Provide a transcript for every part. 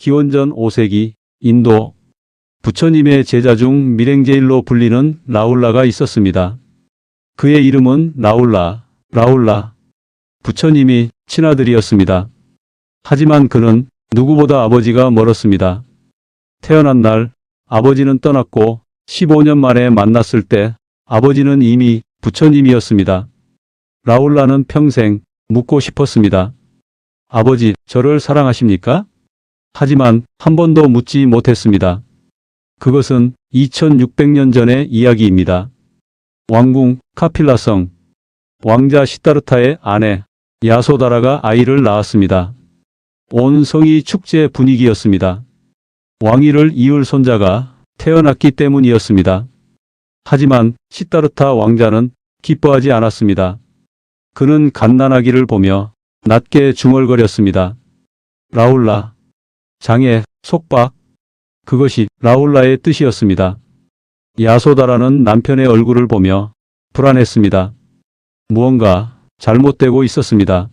기원전 5세기 인도 부처님의 제자 중 밀행제일로 불리는 라울라가 있었습니다. 그의 이름은 라울라. 부처님이 친아들이었습니다. 하지만 그는 누구보다 아버지가 멀었습니다. 태어난 날 아버지는 떠났고 15년 만에 만났을 때 아버지는 이미 부처님이었습니다. 라울라는 평생 묻고 싶었습니다. 아버지, 저를 사랑하십니까? 하지만 한 번도 묻지 못했습니다. 그것은 2600년 전의 이야기입니다. 왕궁 카필라성, 왕자 시다르타의 아내 야소다라가 아이를 낳았습니다. 온 성이 축제 분위기였습니다. 왕위를 이을 손자가 태어났기 때문이었습니다. 하지만 시다르타 왕자는 기뻐하지 않았습니다. 그는 갓난아기를 보며 낮게 중얼거렸습니다. 라울라, 장애, 속박. 그것이 라울라의 뜻이었습니다. 야소다라는 남편의 얼굴을 보며 불안했습니다. 무언가 잘못되고 있었습니다.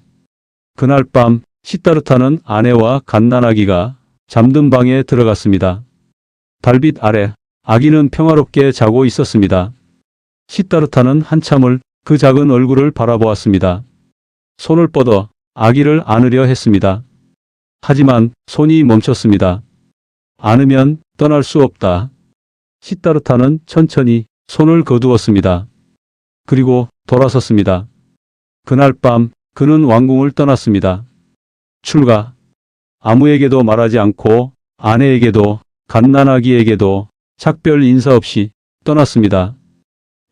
그날 밤 시다르타는 아내와 갓난아기가 잠든 방에 들어갔습니다. 달빛 아래 아기는 평화롭게 자고 있었습니다. 시다르타는 한참을 그 작은 얼굴을 바라보았습니다. 손을 뻗어 아기를 안으려 했습니다. 하지만 손이 멈췄습니다. 안으면 떠날 수 없다. 시다르타는 천천히 손을 거두었습니다. 그리고 돌아섰습니다. 그날 밤 그는 왕궁을 떠났습니다. 출가. 아무에게도 말하지 않고 아내에게도 갓난아기에게도 작별 인사 없이 떠났습니다.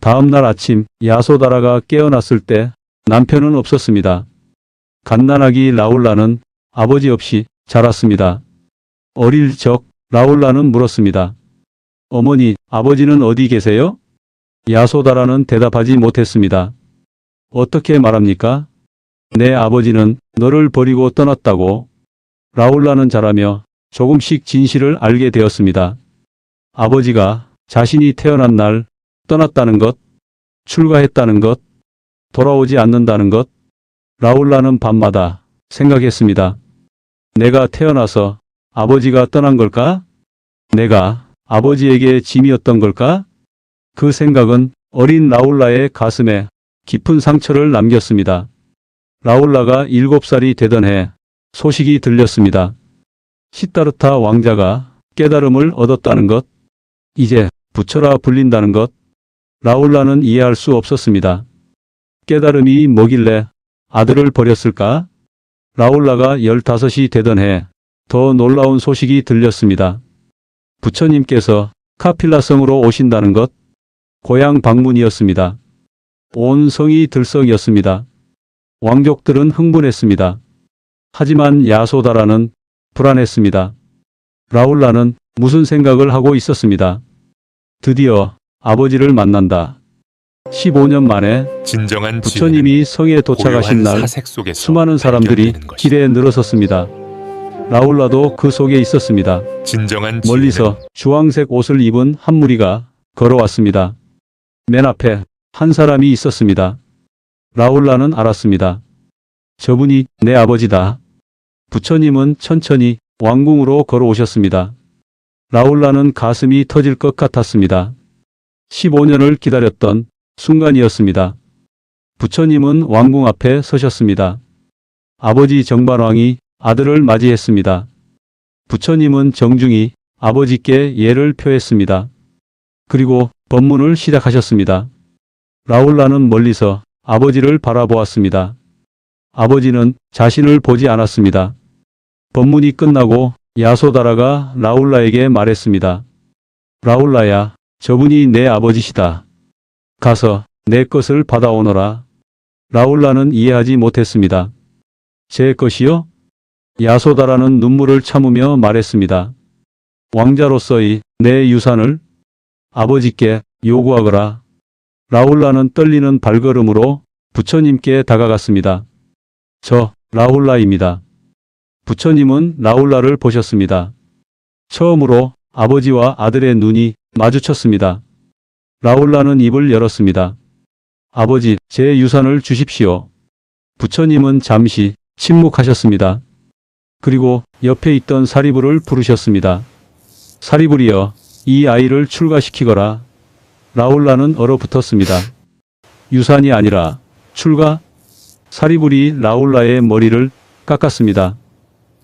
다음 날 아침 야소다라가 깨어났을 때 남편은 없었습니다. 갓난아기 라울라는 아버지 없이 자랐습니다. 어릴 적 라울라는 물었습니다. 어머니, 아버지는 어디 계세요? 야소다라는 대답하지 못했습니다. 어떻게 말합니까? 내 아버지는 너를 버리고 떠났다고. 라울라는 자라며 조금씩 진실을 알게 되었습니다. 아버지가 자신이 태어난 날 떠났다는 것, 출가했다는 것, 돌아오지 않는다는 것. 라울라는 밤마다 생각했습니다. 내가 태어나서 아버지가 떠난 걸까? 내가 아버지에게 짐이었던 걸까? 그 생각은 어린 라울라의 가슴에 깊은 상처를 남겼습니다. 라울라가 7살이 되던 해 소식이 들렸습니다. 시다르타 왕자가 깨달음을 얻었다는 것, 이제 부처라 불린다는 것. 라울라는 이해할 수 없었습니다. 깨달음이 뭐길래 아들을 버렸을까? 라울라가 15이 되던 해 더 놀라운 소식이 들렸습니다. 부처님께서 카필라성으로 오신다는 것, 고향 방문이었습니다. 온 성이 들썩이었습니다. 왕족들은 흥분했습니다. 하지만 야소다라는 불안했습니다. 라울라는 무슨 생각을 하고 있었습니다. 드디어 아버지를 만난다. 15년 만에 진정한 부처님이 성에 도착하신 날 수많은 사람들이 길에 늘어섰습니다. 라울라도 그 속에 있었습니다. 멀리서 주황색 옷을 입은 한 무리가 걸어왔습니다. 맨 앞에 한 사람이 있었습니다. 라울라는 알았습니다. 저분이 내 아버지다. 부처님은 천천히 왕궁으로 걸어오셨습니다. 라울라는 가슴이 터질 것 같았습니다. 15년을 기다렸던 순간이었습니다. 부처님은 왕궁 앞에 서셨습니다. 아버지 정반왕이 아들을 맞이했습니다. 부처님은 정중히 아버지께 예를 표했습니다. 그리고 법문을 시작하셨습니다. 라울라는 멀리서 아버지를 바라보았습니다. 아버지는 자신을 보지 않았습니다. 법문이 끝나고 야소다라가 라울라에게 말했습니다. 라울라야, 저분이 내 아버지시다. 가서 내 것을 받아오너라. 라울라는 이해하지 못했습니다. 제 것이요? 야소다라는 눈물을 참으며 말했습니다. 왕자로서의 내 유산을 아버지께 요구하거라. 라울라는 떨리는 발걸음으로 부처님께 다가갔습니다. 저 라울라입니다. 부처님은 라울라를 보셨습니다. 처음으로 아버지와 아들의 눈이 마주쳤습니다. 라울라는 입을 열었습니다. 아버지, 제 유산을 주십시오. 부처님은 잠시 침묵하셨습니다. 그리고 옆에 있던 사리불을 부르셨습니다. 사리불이여, 이 아이를 출가시키거라. 라울라는 얼어붙었습니다. 유산이 아니라 출가? 사리불이 라울라의 머리를 깎았습니다.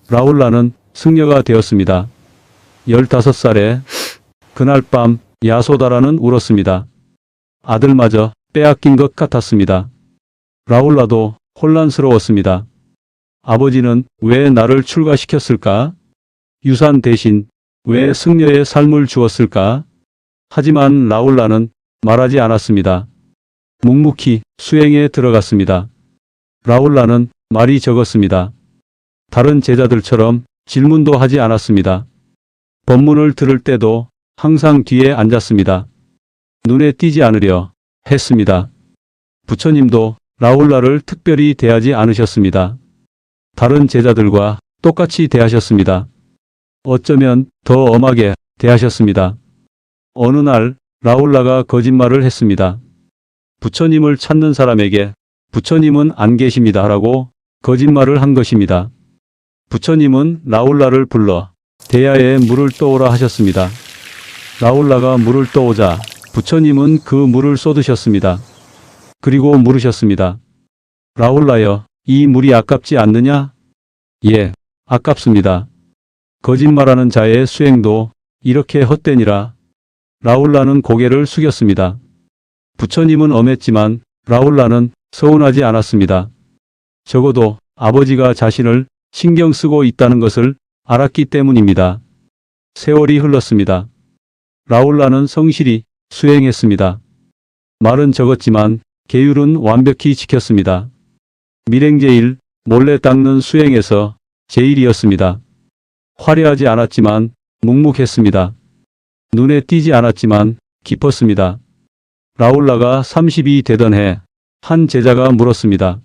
라울라는 승려가 되었습니다. 15살에 그날 밤 야소다라는 울었습니다. 아들마저 빼앗긴 것 같았습니다. 라울라도 혼란스러웠습니다. 아버지는 왜 나를 출가시켰을까? 유산 대신 왜 승려의 삶을 주었을까? 하지만 라울라는 말하지 않았습니다. 묵묵히 수행에 들어갔습니다. 라울라는 말이 적었습니다. 다른 제자들처럼 질문도 하지 않았습니다. 법문을 들을 때도 항상 뒤에 앉았습니다. 눈에 띄지 않으려 했습니다. 부처님도 라울라를 특별히 대하지 않으셨습니다. 다른 제자들과 똑같이 대하셨습니다. 어쩌면 더 엄하게 대하셨습니다. 어느 날 라울라가 거짓말을 했습니다. 부처님을 찾는 사람에게 부처님은 안 계십니다 라고 거짓말을 한 것입니다. 부처님은 라울라를 불러 대야에 물을 떠오라 하셨습니다. 라울라가 물을 떠오자 부처님은 그 물을 쏟으셨습니다. 그리고 물으셨습니다. 라울라여, 이 물이 아깝지 않느냐? 예, 아깝습니다. 거짓말하는 자의 수행도 이렇게 헛되니라. 라울라는 고개를 숙였습니다. 부처님은 엄했지만 라울라는 서운하지 않았습니다. 적어도 아버지가 자신을 신경 쓰고 있다는 것을 알았기 때문입니다. 세월이 흘렀습니다. 라울라는 성실히 수행했습니다. 말은 적었지만 계율은 완벽히 지켰습니다. 밀행제일, 몰래 닦는 수행에서 제일이었습니다. 화려하지 않았지만 묵묵했습니다. 눈에 띄지 않았지만 깊었습니다. 라울라가 30이 되던 해 한 제자가 물었습니다.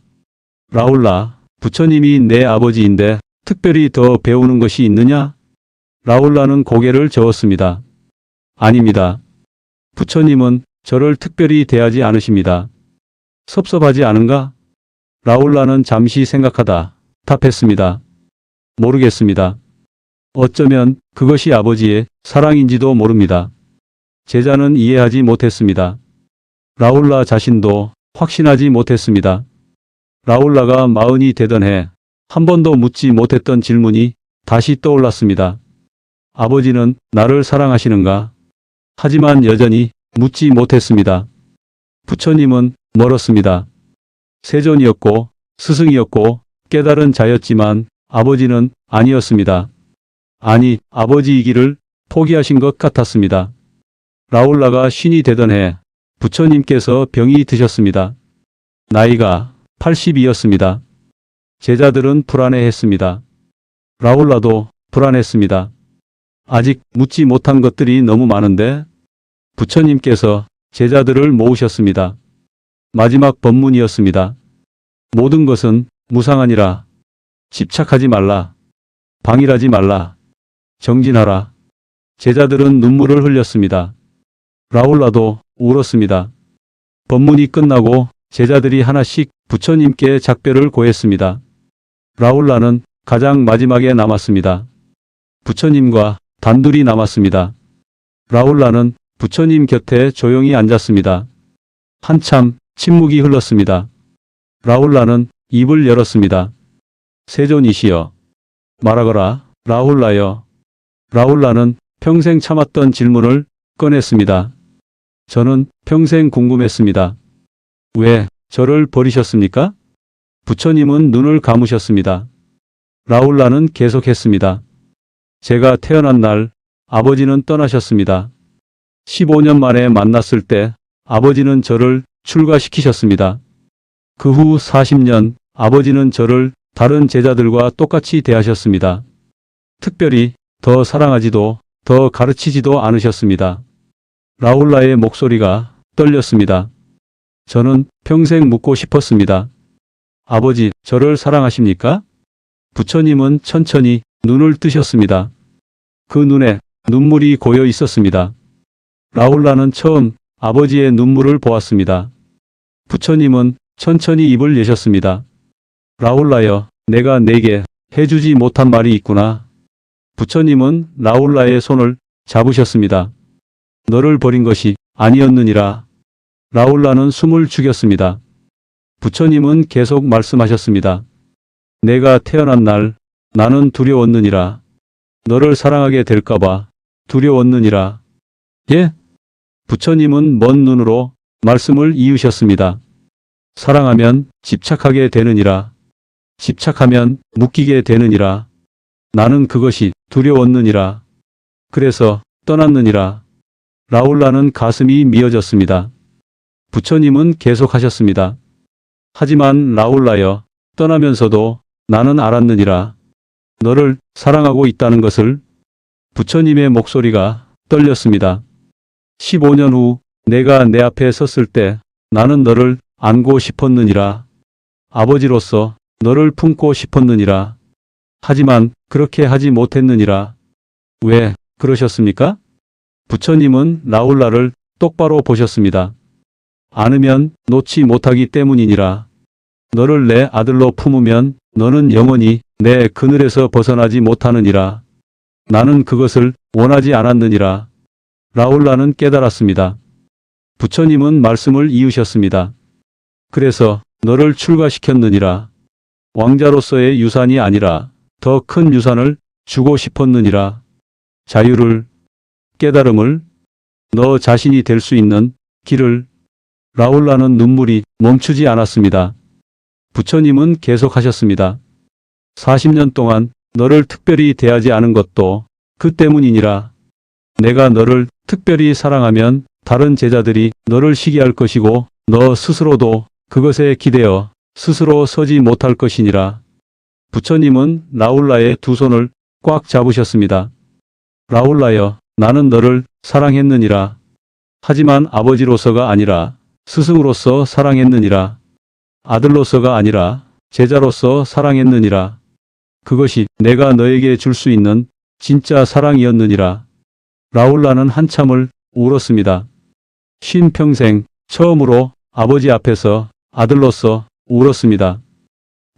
라울라, 부처님이 내 아버지인데 특별히 더 배우는 것이 있느냐? 라울라는 고개를 저었습니다. 아닙니다. 부처님은 저를 특별히 대하지 않으십니다. 섭섭하지 않은가? 라울라는 잠시 생각하다 답했습니다. 모르겠습니다. 어쩌면 그것이 아버지의 사랑인지도 모릅니다. 제자는 이해하지 못했습니다. 라울라 자신도 확신하지 못했습니다. 라울라가 40이 되던 해 한 번도 묻지 못했던 질문이 다시 떠올랐습니다. 아버지는 나를 사랑하시는가? 하지만 여전히 묻지 못했습니다. 부처님은 멀었습니다. 세존이었고 스승이었고 깨달은 자였지만 아버지는 아니었습니다. 아니, 아버지이기를 포기하신 것 같았습니다. 라울라가 50이 되던 해 부처님께서 병이 드셨습니다. 나이가 80이었습니다. 제자들은 불안해했습니다. 라울라도 불안했습니다. 아직 묻지 못한 것들이 너무 많은데 부처님께서 제자들을 모으셨습니다. 마지막 법문이었습니다. 모든 것은 무상하니라. 집착하지 말라. 방일하지 말라. 정진하라. 제자들은 눈물을 흘렸습니다. 라울라도 울었습니다. 법문이 끝나고 제자들이 하나씩 부처님께 작별을 고했습니다. 라울라는 가장 마지막에 남았습니다. 부처님과 단둘이 남았습니다. 라울라는 부처님 곁에 조용히 앉았습니다. 한참 침묵이 흘렀습니다. 라울라는 입을 열었습니다. 세존이시여, 말하거라. 라울라여. 라울라는 평생 참았던 질문을 꺼냈습니다. 저는 평생 궁금했습니다. 왜 저를 버리셨습니까? 부처님은 눈을 감으셨습니다. 라울라는 계속했습니다. 제가 태어난 날 아버지는 떠나셨습니다. 15년 만에 만났을 때 아버지는 저를 출가시키셨습니다. 그 후 40년 아버지는 저를 다른 제자들과 똑같이 대하셨습니다. 특별히 더 사랑하지도 더 가르치지도 않으셨습니다. 라울라의 목소리가 떨렸습니다. 저는 평생 묻고 싶었습니다. 아버지, 저를 사랑하십니까? 부처님은 천천히 눈을 뜨셨습니다. 그 눈에 눈물이 고여 있었습니다. 라울라는 처음 아버지의 눈물을 보았습니다. 부처님은 천천히 입을 여셨습니다. 라울라여, 내가 내게 해주지 못한 말이 있구나. 부처님은 라울라의 손을 잡으셨습니다. 너를 버린 것이 아니었느니라. 라울라는 숨을 죽였습니다. 부처님은 계속 말씀하셨습니다. 내가 태어난 날 나는 두려웠느니라. 너를 사랑하게 될까봐 두려웠느니라. 예? 부처님은 먼 눈으로 말씀을 이으셨습니다. 사랑하면 집착하게 되느니라. 집착하면 묶이게 되느니라. 나는 그것이 두려웠느니라. 그래서 떠났느니라. 라울라는 가슴이 미어졌습니다. 부처님은 계속하셨습니다. 하지만 라울라여, 떠나면서도 나는 알았느니라. 너를 사랑하고 있다는 것을. 부처님의 목소리가 떨렸습니다. 15년 후 내가 내 앞에 섰을 때 나는 너를 안고 싶었느니라. 아버지로서 너를 품고 싶었느니라. 하지만 그렇게 하지 못했느니라. 왜 그러셨습니까? 부처님은 라울라를 똑바로 보셨습니다. 안으면 놓지 못하기 때문이니라. 너를 내 아들로 품으면 너는 영원히 내 그늘에서 벗어나지 못하느니라. 나는 그것을 원하지 않았느니라. 라울라는 깨달았습니다. 부처님은 말씀을 이으셨습니다. 그래서 너를 출가시켰느니라. 왕자로서의 유산이 아니라 더 큰 유산을 주고 싶었느니라. 자유를, 깨달음을, 너 자신이 될 수 있는 길을. 라울라는 눈물이 멈추지 않았습니다. 부처님은 계속하셨습니다. 40년 동안 너를 특별히 대하지 않은 것도 그 때문이니라. 내가 너를 특별히 사랑하면 다른 제자들이 너를 시기할 것이고 너 스스로도 그것에 기대어 스스로 서지 못할 것이니라. 부처님은 라울라의 두 손을 꽉 잡으셨습니다. 라울라여, 나는 너를 사랑했느니라. 하지만 아버지로서가 아니라 스승으로서 사랑했느니라. 아들로서가 아니라 제자로서 사랑했느니라. 그것이 내가 너에게 줄 수 있는 진짜 사랑이었느니라. 라울라는 한참을 울었습니다. 쉰평생 처음으로 아버지 앞에서 아들로서 울었습니다.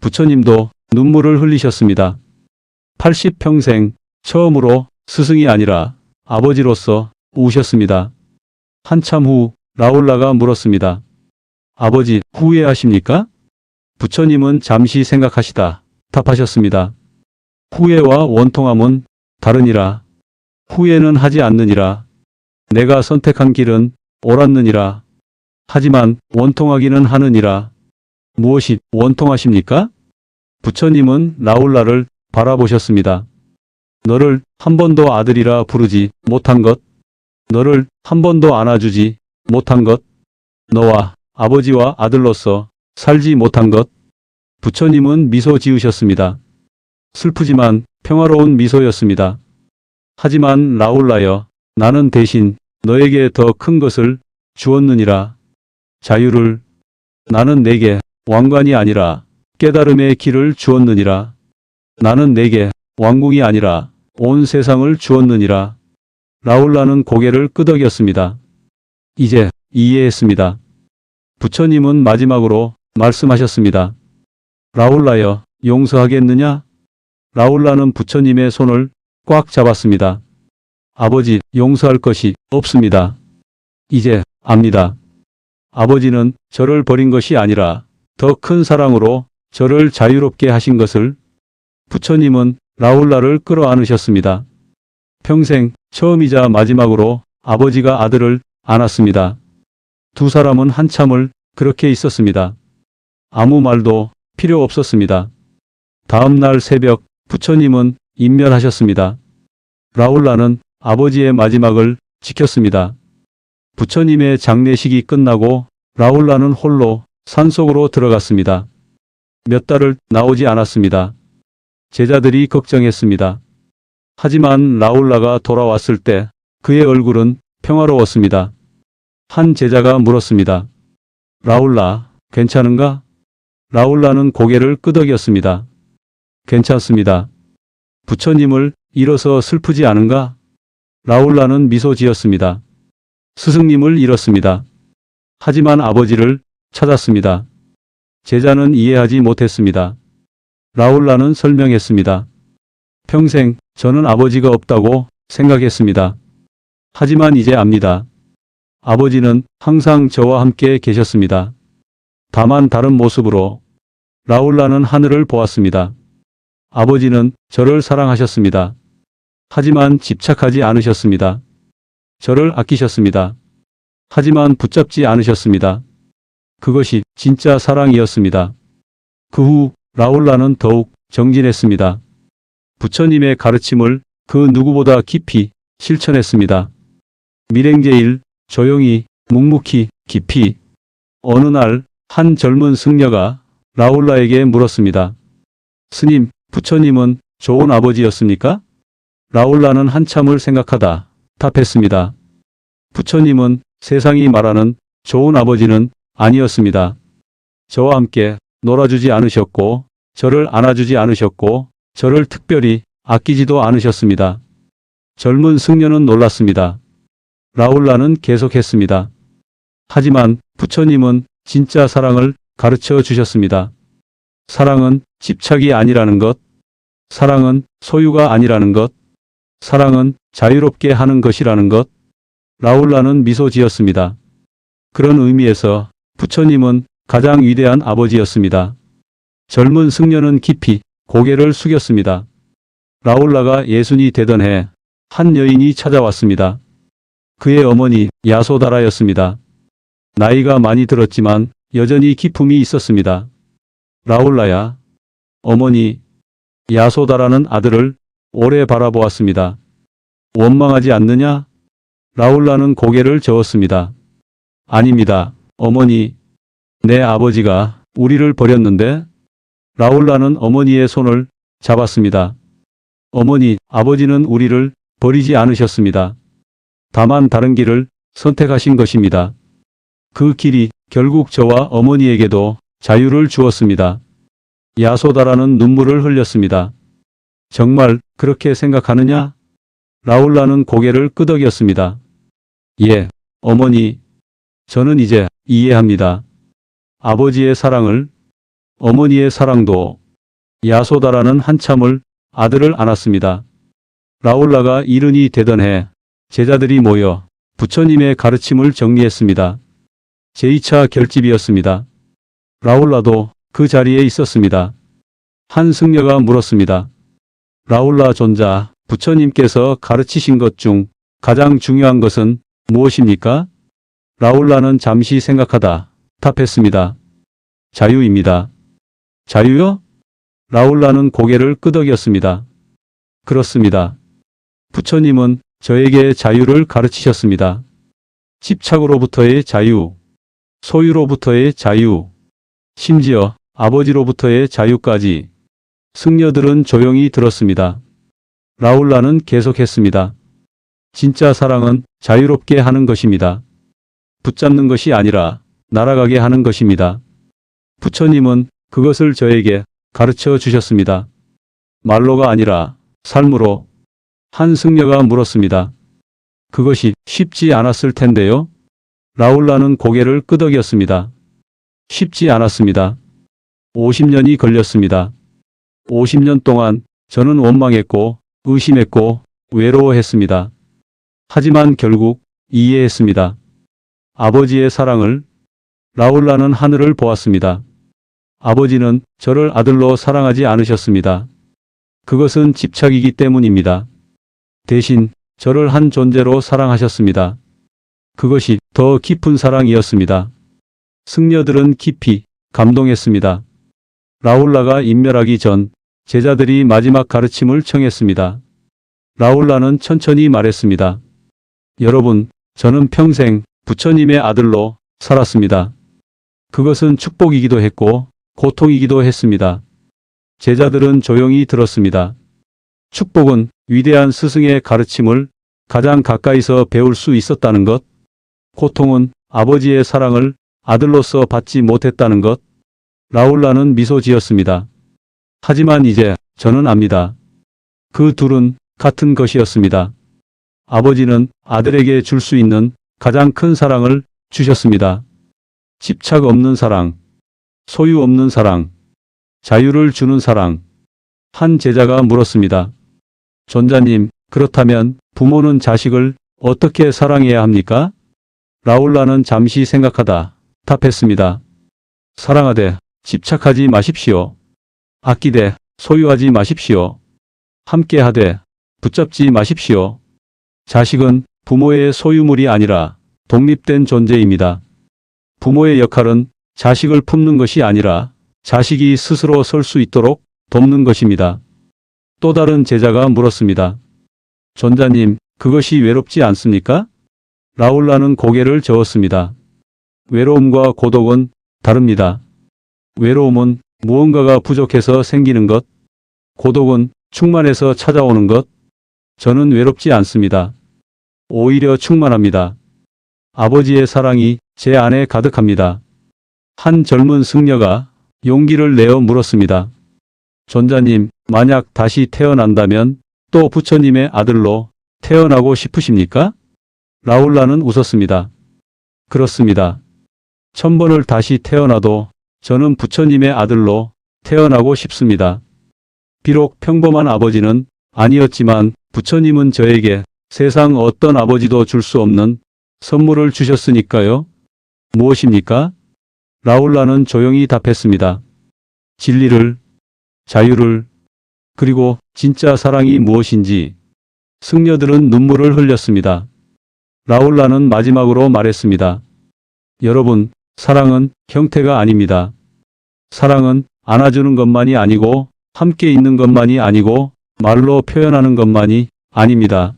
부처님도 눈물을 흘리셨습니다. 80평생 처음으로 스승이 아니라 아버지로서 우셨습니다. 한참 후 라울라가 물었습니다. 아버지, 후회하십니까? 부처님은 잠시 생각하시다 답하셨습니다. 후회와 원통함은 다르니라. 후회는 하지 않느니라. 내가 선택한 길은 옳았느니라. 하지만 원통하기는 하느니라. 무엇이 원통하십니까? 부처님은 라울라를 바라보셨습니다. 너를 한 번도 아들이라 부르지 못한 것, 너를 한 번도 안아주지 못한 것, 너와 아버지와 아들로서 살지 못한 것. 부처님은 미소 지으셨습니다. 슬프지만 평화로운 미소였습니다. 하지만 라울라여, 나는 대신 너에게 더 큰 것을 주었느니라. 자유를. 나는 내게 왕관이 아니라 깨달음의 길을 주었느니라. 나는 내게 왕궁이 아니라 온 세상을 주었느니라. 라울라는 고개를 끄덕였습니다. 이제 이해했습니다. 부처님은 마지막으로 말씀하셨습니다. 라울라여, 용서하겠느냐? 라울라는 부처님의 손을 꽉 잡았습니다. 아버지, 용서할 것이 없습니다. 이제 압니다. 아버지는 저를 버린 것이 아니라 더 큰 사랑으로 저를 자유롭게 하신 것을. 부처님은 라울라를 끌어안으셨습니다. 평생 처음이자 마지막으로 아버지가 아들을 안았습니다. 두 사람은 한참을 그렇게 있었습니다. 아무 말도 필요 없었습니다. 다음 날 새벽 부처님은 임멸하셨습니다. 라울라는 아버지의 마지막을 지켰습니다. 부처님의 장례식이 끝나고 라울라는 홀로 산속으로 들어갔습니다. 몇 달을 나오지 않았습니다. 제자들이 걱정했습니다. 하지만 라울라가 돌아왔을 때 그의 얼굴은 평화로웠습니다. 한 제자가 물었습니다. 라울라, 괜찮은가? 라울라는 고개를 끄덕였습니다. 괜찮습니다. 부처님을 잃어서 슬프지 않은가? 라울라는 미소 지었습니다. 스승님을 잃었습니다. 하지만 아버지를 찾았습니다. 제자는 이해하지 못했습니다. 라울라는 설명했습니다. 평생 저는 아버지가 없다고 생각했습니다. 하지만 이제 압니다. 아버지는 항상 저와 함께 계셨습니다. 다만 다른 모습으로. 라울라는 하늘을 보았습니다. 아버지는 저를 사랑하셨습니다. 하지만 집착하지 않으셨습니다. 저를 아끼셨습니다. 하지만 붙잡지 않으셨습니다. 그것이 진짜 사랑이었습니다. 그 후 라울라는 더욱 정진했습니다. 부처님의 가르침을 그 누구보다 깊이 실천했습니다. 밀행제일, 조용히, 묵묵히, 깊이. 어느 날 한 젊은 승려가 라울라에게 물었습니다. 스님, 부처님은 좋은 아버지였습니까? 라울라는 한참을 생각하다 답했습니다. 부처님은 세상이 말하는 좋은 아버지는 아니었습니다. 저와 함께 놀아주지 않으셨고, 저를 안아주지 않으셨고, 저를 특별히 아끼지도 않으셨습니다. 젊은 승려는 놀랐습니다. 라울라는 계속했습니다. 하지만 부처님은 진짜 사랑을 가르쳐 주셨습니다. 사랑은 집착이 아니라는 것, 사랑은 소유가 아니라는 것, 사랑은 자유롭게 하는 것이라는 것. 라울라는 미소 지었습니다. 그런 의미에서 부처님은 가장 위대한 아버지였습니다. 젊은 승려는 깊이 고개를 숙였습니다. 라울라가 예순이 되던 해 한 여인이 찾아왔습니다. 그의 어머니 야소다라였습니다. 나이가 많이 들었지만 여전히 기품이 있었습니다. 라울라야, 어머니. 야소다라는 아들을 오래 바라보았습니다. 원망하지 않느냐? 라울라는 고개를 저었습니다. 아닙니다, 어머니. 내 아버지가 우리를 버렸는데? 라울라는 어머니의 손을 잡았습니다. 어머니, 아버지는 우리를 버리지 않으셨습니다. 다만 다른 길을 선택하신 것입니다. 그 길이 결국 저와 어머니에게도 자유를 주었습니다. 야소다라는 눈물을 흘렸습니다. 정말 그렇게 생각하느냐? 라울라는 고개를 끄덕였습니다. 예, 어머니. 저는 이제 이해합니다. 아버지의 사랑을, 어머니의 사랑도. 야소다라는 한참을 아들을 안았습니다. 라울라가 이른이 되던 해 제자들이 모여 부처님의 가르침을 정리했습니다. 제2차 결집이었습니다. 라울라도 그 자리에 있었습니다. 한 승려가 물었습니다. 라울라 존자, 부처님께서 가르치신 것 중 가장 중요한 것은 무엇입니까? 라울라는 잠시 생각하다 답했습니다. 자유입니다. 자유요? 라울라는 고개를 끄덕였습니다. 그렇습니다. 부처님은 저에게 자유를 가르치셨습니다. 집착으로부터의 자유, 소유로부터의 자유, 심지어 아버지로부터의 자유까지. 승려들은 조용히 들었습니다. 라울라는 계속했습니다. 진짜 사랑은 자유롭게 하는 것입니다. 붙잡는 것이 아니라 날아가게 하는 것입니다. 부처님은 그것을 저에게 가르쳐 주셨습니다. 말로가 아니라 삶으로. 한 승려가 물었습니다. 그것이 쉽지 않았을 텐데요? 라울라는 고개를 끄덕였습니다. 쉽지 않았습니다. 50년이 걸렸습니다. 50년 동안 저는 원망했고 의심했고 외로워했습니다. 하지만 결국 이해했습니다. 아버지의 사랑을. 라울라는 하늘을 보았습니다. 아버지는 저를 아들로 사랑하지 않으셨습니다. 그것은 집착이기 때문입니다. 대신 저를 한 존재로 사랑하셨습니다. 그것이 더 깊은 사랑이었습니다. 승려들은 깊이 감동했습니다. 라울라가 인멸하기 전 제자들이 마지막 가르침을 청했습니다. 라울라는 천천히 말했습니다. 여러분, 저는 평생 부처님의 아들로 살았습니다. 그것은 축복이기도 했고 고통이기도 했습니다. 제자들은 조용히 들었습니다. 축복은 위대한 스승의 가르침을 가장 가까이서 배울 수 있었다는 것. 고통은 아버지의 사랑을 아들로서 받지 못했다는 것. 라울라는 미소 지었습니다. 하지만 이제 저는 압니다. 그 둘은 같은 것이었습니다. 아버지는 아들에게 줄 수 있는 가장 큰 사랑을 주셨습니다. 집착 없는 사랑, 소유 없는 사랑, 자유를 주는 사랑. 한 제자가 물었습니다. 존자님, 그렇다면 부모는 자식을 어떻게 사랑해야 합니까? 라울라는 잠시 생각하다 답했습니다. 사랑하되 집착하지 마십시오. 아끼되 소유하지 마십시오. 함께하되 붙잡지 마십시오. 자식은 부모의 소유물이 아니라 독립된 존재입니다. 부모의 역할은 자식을 품는 것이 아니라 자식이 스스로 설 수 있도록 돕는 것입니다. 또 다른 제자가 물었습니다. 존자님, 그것이 외롭지 않습니까? 라울라는 고개를 저었습니다. 외로움과 고독은 다릅니다. 외로움은 무언가가 부족해서 생기는 것, 고독은 충만해서 찾아오는 것. 저는 외롭지 않습니다. 오히려 충만합니다. 아버지의 사랑이 제 안에 가득합니다. 한 젊은 승려가 용기를 내어 물었습니다. 존자님, 만약 다시 태어난다면 또 부처님의 아들로 태어나고 싶으십니까? 라울라는 웃었습니다. 그렇습니다. 1000번을 다시 태어나도 저는 부처님의 아들로 태어나고 싶습니다. 비록 평범한 아버지는 아니었지만 부처님은 저에게 세상 어떤 아버지도 줄 수 없는 선물을 주셨으니까요. 무엇입니까? 라울라는 조용히 답했습니다. 진리를, 자유를, 그리고 진짜 사랑이 무엇인지. 승려들은 눈물을 흘렸습니다. 라울라는 마지막으로 말했습니다. 여러분, 사랑은 형태가 아닙니다. 사랑은 안아주는 것만이 아니고 함께 있는 것만이 아니고 말로 표현하는 것만이 아닙니다.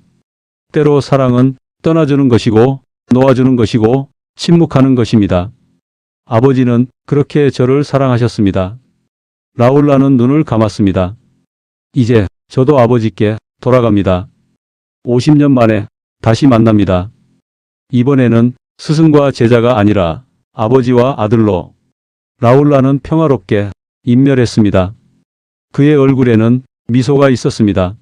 때로 사랑은 떠나주는 것이고 놓아주는 것이고 침묵하는 것입니다. 아버지는 그렇게 저를 사랑하셨습니다. 라울라는 눈을 감았습니다. 이제 저도 아버지께 돌아갑니다. 50년 만에 다시 만납니다. 이번에는 스승과 제자가 아니라 아버지와 아들로. 라울라는 평화롭게 인멸했습니다. 그의 얼굴에는 미소가 있었습니다.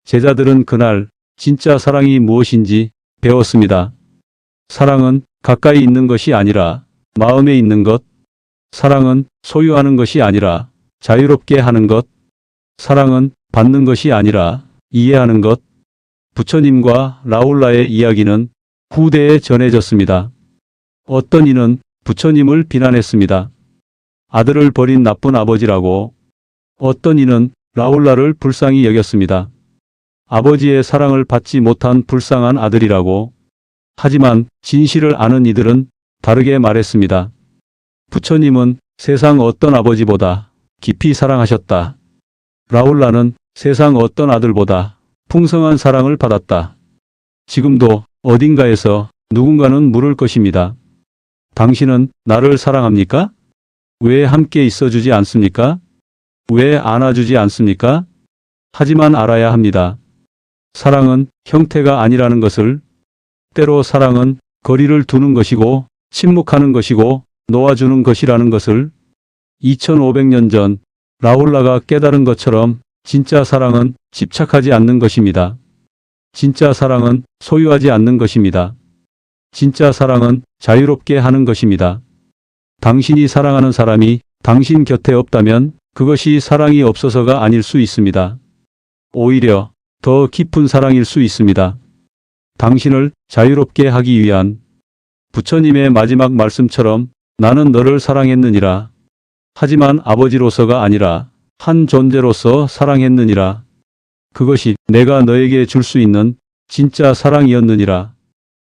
제자들은 그날 진짜 사랑이 무엇인지 배웠습니다. 사랑은 가까이 있는 것이 아니라 마음에 있는 것. 사랑은 소유하는 것이 아니라 자유롭게 하는 것. 사랑은 받는 것이 아니라 이해하는 것. 부처님과 라울라의 이야기는 후대에 전해졌습니다. 어떤 이는 부처님을 비난했습니다. 아들을 버린 나쁜 아버지라고. 어떤 이는 라울라를 불쌍히 여겼습니다. 아버지의 사랑을 받지 못한 불쌍한 아들이라고. 하지만 진실을 아는 이들은 다르게 말했습니다. 부처님은 세상 어떤 아버지보다 깊이 사랑하셨다. 라울라는 세상 어떤 아들보다 풍성한 사랑을 받았다. 지금도 어딘가에서 누군가는 물을 것입니다. 당신은 나를 사랑합니까? 왜 함께 있어주지 않습니까? 왜 안아주지 않습니까? 하지만 알아야 합니다. 사랑은 형태가 아니라는 것을. 때로 사랑은 거리를 두는 것이고 침묵하는 것이고 놓아주는 것이라는 것을. 2500년 전 라울라가 깨달은 것처럼 진짜 사랑은 집착하지 않는 것입니다. 진짜 사랑은 소유하지 않는 것입니다. 진짜 사랑은 자유롭게 하는 것입니다. 당신이 사랑하는 사람이 당신 곁에 없다면 그것이 사랑이 없어서가 아닐 수 있습니다. 오히려 더 깊은 사랑일 수 있습니다. 당신을 자유롭게 하기 위한. 부처님의 마지막 말씀처럼 나는 너를 사랑했느니라. 하지만 아버지로서가 아니라 한 존재로서 사랑했느니라. 그것이 내가 너에게 줄 수 있는 진짜 사랑이었느니라.